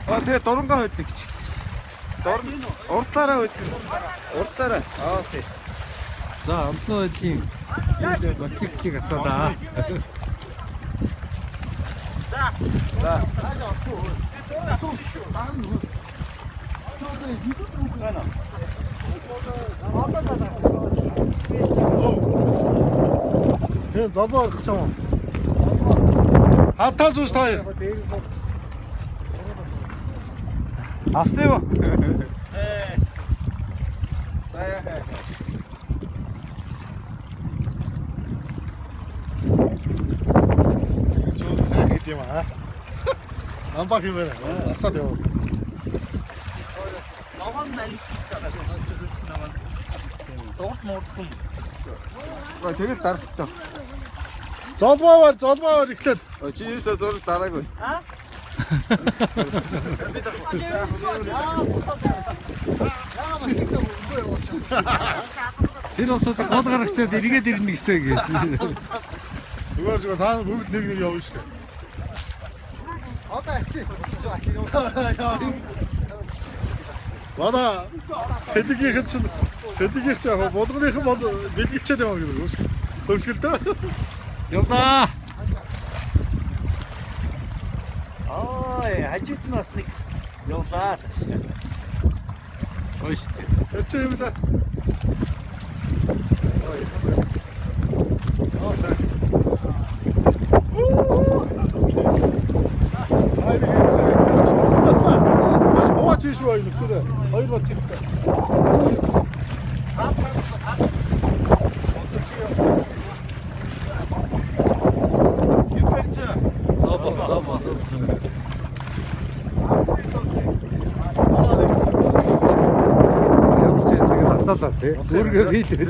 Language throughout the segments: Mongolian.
Тэгээ дурангаа хойдлоо гэж. Урдлаараа хойдлоо. Урдлаараа. Тий. За онцлог байдлын мотивчийг асуулаа. За. Тэгээ золбоо орох гэж юм. Хатаа зүс таа. Авсан юу? Чуу сайн хэд юм аа. Амбах юм байна. Асаад яв. Ногоон налих гэдэг намайг. Дорт мордсон. Тэгэл дарах хэрэгтэй. Золбоор эхлээд. Чи ерөөсөө зураг дараагүй. Аа? Тэр усууд гол гарагчаад эргээд ирнэ гэсэн гэж. Зүгээр та бүгд нэг явна шүү дээ. Одоо ачи. Ачи юу? Бада сэдгийнх чинь яг болгоных бол бэлгэлчээд яваа гэдэг үү? Хөвсгөлдөө. Явлаа. Ой, хажууд нь бас нэг явлаа. Өөш. Эцэг юм да. Хооч шүү нөхдөд. Хоёр бат чигтэй. Асаалаа тий. Өөргөө хийлээ.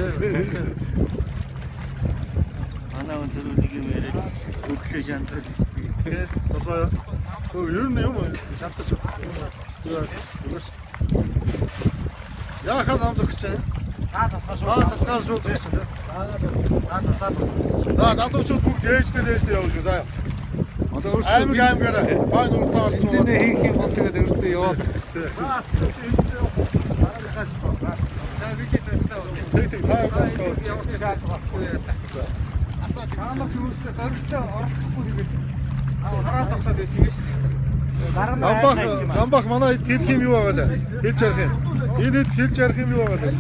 Манай өндөр нэг юм яриад өглөө шантрал Тэгээ толгой. Ер нь юм шалтаж байна. Яа хаа намдах гэж байна? Тасгал шууд гэж байна. За залуучууд бүгд ээжтэй явж шүү. За. Одоо өөрсдөө аймагаараа байн уртаар эзэнэ хийх юм бол тэгээд өөрсдөө яваад. Гамбах манай хэлх юм юу байгаа лээ? Хэлж ярих юм. Энэ хэлж ярих юм юу байгаа лээ?